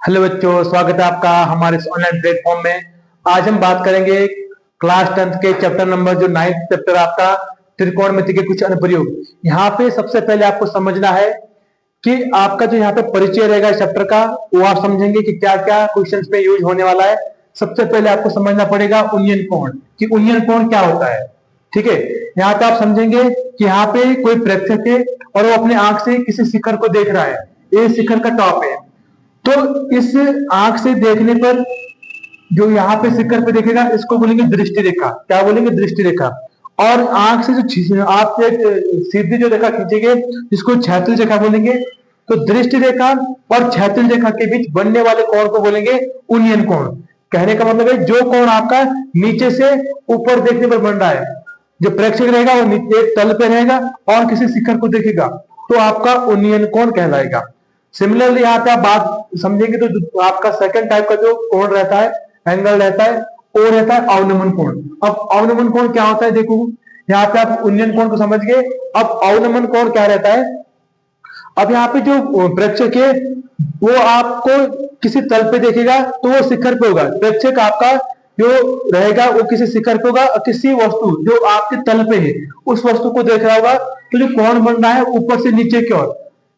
Hello बच्चों, स्वागत है आपका हमारे इस ऑनलाइन प्लेटफॉर्म में। आज हम बात करेंगे क्लास 10th के चैप्टर नंबर जो 9th चैप्टर आपका त्रिकोणमिति के कुछ अनुप्रयोग। यहाँ पे सबसे पहले आपको समझना है कि आपका जो यहाँ पे परिचय रहेगा इस चैप्टर का, वो आप समझेंगे कि क्या क्या क्वेश्चंस में यूज होने वाला है। सबसे पहले आपको समझना पड़ेगा उन्नयन कोण, कि उन्नयन कोण क्या होता है। ठीक है, यहाँ पे आप समझेंगे कि यहाँ पे कोई प्रेक्षक है और वो अपने आंख से किसी शिखर को देख रहा है। ये शिखर का टॉप है, तो इस आंख से देखने पर जो यहाँ पे शिखर पे देखेगा इसको बोलेंगे दृष्टि रेखा। क्या बोलेंगे? दृष्टि रेखा। और आंख से जो आप एक सीधी जो रेखा खींचेंगे इसको क्षैतिज रेखा बोलेंगे। तो दृष्टि रेखा और क्षैतिज रेखा के बीच बनने वाले कोण को बोलेंगे उन्नयन कोण। कहने का मतलब है जो कोण आपका नीचे से ऊपर देखने पर बन रहा है, जो प्रेक्षक रहेगा वो नीचे एक तल पे रहेगा और किसी शिखर को देखेगा, तो आपका उन्नयन कोण कहलाएगा। सिमिलरली यहाँ पे आप बात समझेंगे तो आपका सेकंड टाइप का जो कोण रहता है, एंगल रहता है, वो रहता है अवनमन कोण। अब अवनमन कोण क्या होता है, देखो यहाँ पे आप उन्नयन कोण को समझ गए। अब अवनमन कोण क्या रहता है? अब यहाँ पे जो प्रेक्षक है वो आपको किसी तल पे देखेगा तो वो शिखर पे होगा। प्रेक्षक आपका जो रहेगा वो किसी शिखर पे होगा, किसी वस्तु जो आपके तल पे है उस वस्तु को देख रहा होगा। तो जो कोण बन रहा है ऊपर से नीचे की ओर,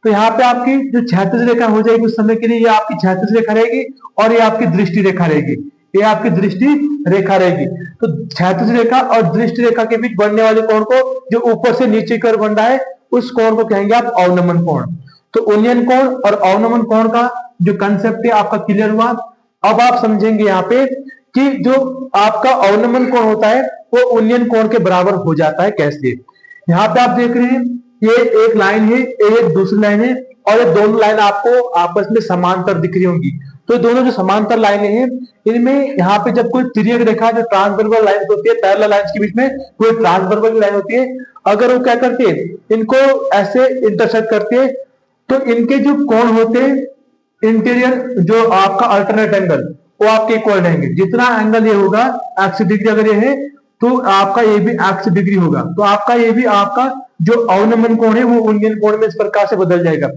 तो यहाँ पे आपकी जो क्षैतिज रेखा हो जाएगी उस समय के लिए, ये आपकी क्षैतिज रेखा रहेगी और ये आपकी दृष्टि रेखा रहेगी। ये आपकी दृष्टि रेखा रहेगी। तो क्षैतिज रेखा और दृष्टि रेखा के बीच बनने वाले कोण को, जो ऊपर से नीचे की ओर बन रहा है, उस कोण को कहेंगे आप अवनमन कोण। तो उन्नयन कोण और अवनमन कोण का जो कंसेप्ट है आपका क्लियर हुआ। अब आप समझेंगे यहाँ पे कि जो आपका अवनमन कोण होता है वो उन्नयन कोण के बराबर हो जाता है। कैसे? यहाँ पे आप देख रहे हैं ये एक लाइन है, ये एक दूसरी लाइन है, और ये दोनों लाइन आपको आपस में समांतर दिख रही होंगी। तो दोनों जो समांतर लाइनें हैं इनमें यहाँ पे जब कोई तिर्यक रेखा जो ट्रांसवर्बल लाइन होती है, पैरेलल लाइंस के बीच में कोई ट्रांसवर्बल लाइन होती है, अगर वो क्या करते हैं इनको ऐसे इंटरसेक्ट करते हैं तो इनके जो कोण होते हैं इंटीरियर जो आपका अल्टरनेट एंगल वो आपके इक्वल रहेंगे। जितना एंगल ये होगा 180 डिग्री अगर ये है तो आपका ये भी 180 डिग्री होगा। तो आपका ये भी आपका जो अवनमन कोण है वो उन्नयन कोण में इस प्रकार से बदल जाएगा।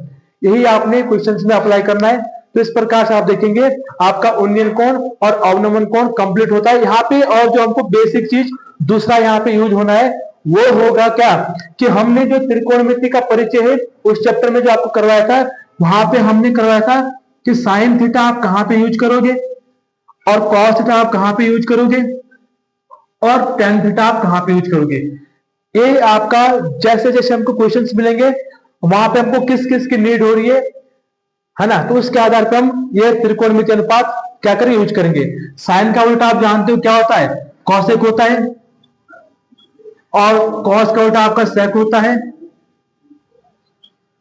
यही आपने क्वेश्चंस में अप्लाई करना है। तो इस प्रकार से आप देखेंगे आपका उन्नयन कोण और अवनमन कोण कंप्लीट होता है यहाँ पे। और जो हमको बेसिक चीज दूसरा यहाँ पे यूज होना है वो होगा क्या, कि हमने जो त्रिकोणमिति का परिचय है उस चैप्टर में जो आपको करवाया था, वहां पे हमने करवाया था कि साइन थीटा आप कहां पे यूज करोगे और कॉस थीटा आप कहां पे यूज करोगे और टेन थीटा आप कहां पे यूज करोगे। ये आपका जैसे जैसे हमको क्वेश्चंस मिलेंगे वहां पे हमको किस किस की नीड हो रही है ना, तो उसके आधार पर हम ये त्रिकोणमिति अनुपात क्या करें यूज करेंगे। साइन का उल्टा आप जानते हो क्या होता है, कॉसेक होता है, और कॉस का उल्टा आपका सेक होता है,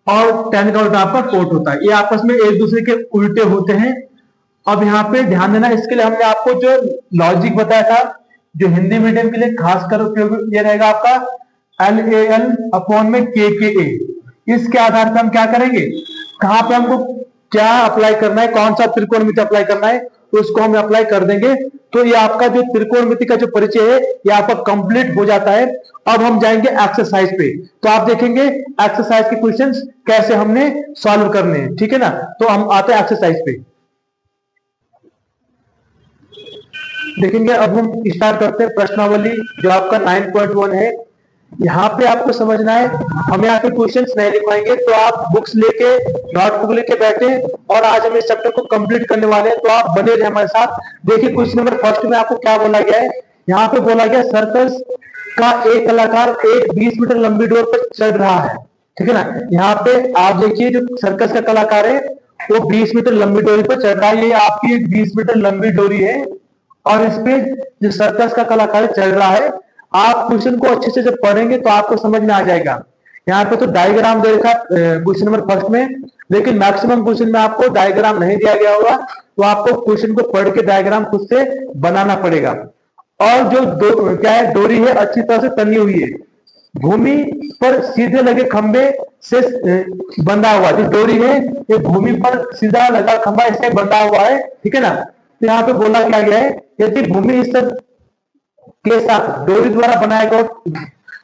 और टेन का उल्टा आपका कोट होता है। ये आपस में एक दूसरे के उल्टे होते हैं। अब यहाँ पे ध्यान देना, इसके लिए हमने आपको जो लॉजिक बताया था जो हिंदी मीडियम के लिए खासकर उपयोग ये रहेगा आपका LAL अपॉन में KKA। इसके आधार पर हम क्या करेंगे, कहां पे हमको क्या अप्लाई करना है, कौन सा त्रिकोणमिति अप्लाई करना है, तो उसको हम अप्लाई कर देंगे। तो ये आपका जो त्रिकोणमिति का जो परिचय है ये आपका कंप्लीट हो जाता है। अब हम जाएंगे एक्सरसाइज पे, तो आप देखेंगे एक्सरसाइज के क्वेश्चंस कैसे हमने सॉल्व करने हैं। ठीक है ना, तो हम आते हैं एक्सरसाइज पे। देखेंगे अब हम स्टार्ट करते हैं प्रश्नावली जो आपका 9.1 है। यहाँ पे आपको समझना है, हम यहाँ पे क्वेश्चंस नहीं लिखवाएंगे, तो आप बुक्स लेके नोटबुक लेके बैठे और आज हम इस चैप्टर को कंप्लीट करने वाले हैं, तो आप बने रहे हमारे साथ। देखिए क्वेश्चन नंबर फर्स्ट में आपको क्या बोला गया है। यहाँ पे बोला गया सर्कस का एक कलाकार एक 20 मीटर लंबी डोर पर चढ़ रहा है। ठीक है ना, यहाँ पे आप देखिए जो सर्कस का कलाकार है वो 20 मीटर लंबी डोरी पर चढ़ रहा है। ये आपकी एक 20 मीटर लंबी डोरी है और इस पे जो सर्कस का कलाकार चल रहा है, आप क्वेश्चन को अच्छे से जब पढ़ेंगे तो आपको समझ में आ जाएगा। यहाँ पे तो डायग्राम दे रखा क्वेश्चन नंबर फर्स्ट में, लेकिन मैक्सिमम क्वेश्चन में आपको डायग्राम नहीं दिया गया होगा, तो आपको क्वेश्चन को पढ़ के डायग्राम खुद से बनाना पड़ेगा। और जो क्या है, डोरी है अच्छी तरह से तनी हुई है, भूमि पर सीधे लगे खंबे से बंधा हुआ। जो डोरी है ये भूमि पर सीधा लगा खंबा इससे बंधा हुआ है। ठीक है ना, तो यहाँ पे बोला क्या गया है, यदि भूमि स्तर के साथ डोरी द्वारा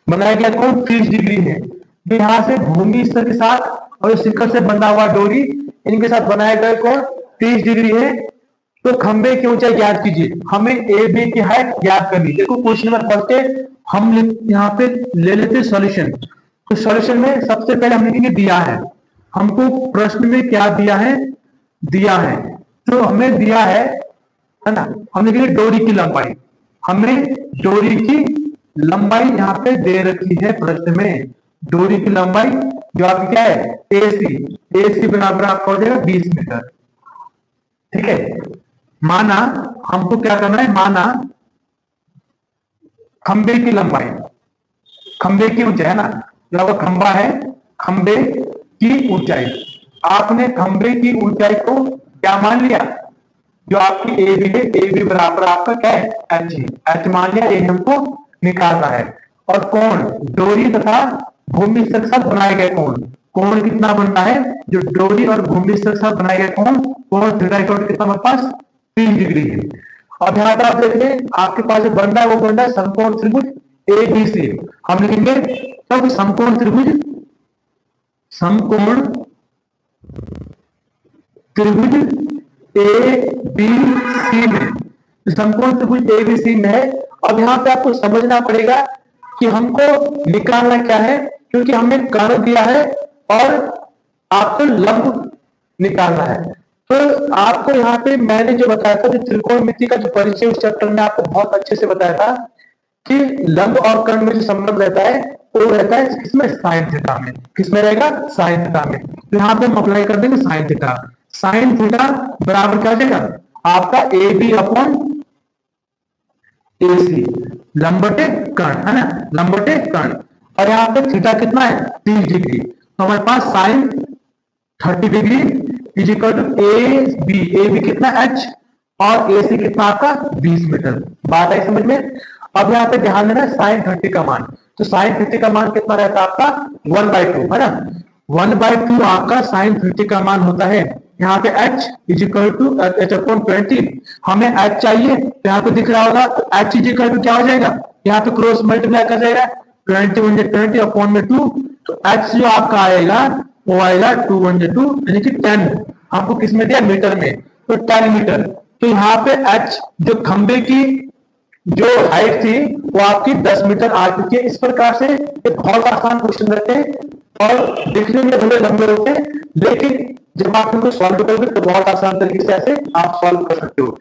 बनाया गया कोण 30 डिग्री है, जो यहाँ से भूमि स्तर के साथ और शिखर से बंधा हुआ डोरी, इनके साथ बनाए गए कोण 30 डिग्री है। तो खंबे की ऊंचाई ज्ञात कीजिए। हमें ए बी की हाइट ज्ञात करनी। देखो क्वेश्चन नंबर फर्स्ट हम यहाँ पे ले लेते सॉल्यूशन। तो सॉल्यूशन में सबसे पहले हम लिखेंगे दिया है। हमको प्रश्न में क्या दिया है? दिया है। तो हमें दिया है ना, हम लिखेंगे डोरी की लंबाई। हमें डोरी की लंबाई यहाँ पे दे रखी है प्रश्न में। डोरी की लंबाई जो आपकी क्या है? एसी। एसी बराबर आपका हो जाएगा 20 मीटर। ठीक है। माना हमको क्या करना है? माना खंबे की लंबाई, खंबे की ऊंचाई है ना, जो खंबा है, खंबे की ऊंचाई। आपने खंबे की ऊंचाई को क्या मान लिया? जो आपकी ए बी है, ए बी बराबर आपका क्या है? एच। एच मान लिया, ये हमको निकालना है। और कोण डोरी तथा भूमि स्तर के साथ बनाए गए कोण, कोण कितना बनना है? जो डोरी और भूमि स्तर के साथ बनाए गए कोण, कोण थीटा इक्वल कितना हमारे पास? 3 डिग्री है। अब यहाँ पर आप देखिए आपके पास जो बन रहा है वो बन रहा है समकोण त्रिभुज ए बी सी। हम लिखेंगे तब समकोण त्रिभुज, समकोण त्रिभुज ए बी सी में, समकोण त्रिभुज ए बी सी में है। अब यहाँ पे आपको समझना पड़ेगा कि हमको निकालना क्या है, क्योंकि हमें कर्ण दिया है और आपको लंब निकालना है। तो आपको यहाँ पे मैंने जो बताया था, जो त्रिकोणमिति का जो परिचय उस चैप्टर में आपको बहुत अच्छे से बताया था कि लंब और कर्ण में जो संबंध रहता है वो रहता है किसमें? साइन थीटा में। किसमें रहेगा? साइन थीटा में। तो यहाँ पे हम अप्लाई कर देंगे साइन थीटा। साइन थीटा बराबर क्या हो जाएगा? आपका ए बी अपॉन ए सी, लंबटे कर्ण है ना, लंबटे कर्ण। और यहाँ पे थीटा कितना है? 30 डिग्री। तो हमारे पास sine 30 degree is equal to A B कितना? एच, और ए सी कितना आपका? 20 मीटर। बात आई समझ में? अब यहाँ पे ध्यान देना साइन 30 का मान। तो साइन 30 का मान कितना रहता है आपका? 1/2 है ना। 1/2 आपका साइन 30 का मान होता है। यहाँ पे h is equal to H upon 20। हमें h चाहिए, तो यहाँ पे दिख रहा होगा। तो h इज इक्वल टू क्या हो जाएगा? यहाँ पे क्रॉस मल्टीप्लाई कर जाएगा, 20 1 20 अपॉन में 2। तो h जो आपका आएगा वो आएगा 2 1 2 यानी कि 10। आपको किस में दिया? मीटर में। तो 10 मीटर। तो यहाँ पे h जो खंबे की जो हाइट थी वो आपकी 10 मीटर आ चुकी है। इस प्रकार से एक बहुत आसान क्वेश्चन रहते हैं और दिखने में भले लंबे होते हैं, लेकिन जब आप इनको सॉल्व करोगे तो बहुत आसान तरीके से ऐसे आप सॉल्व कर सकते हो।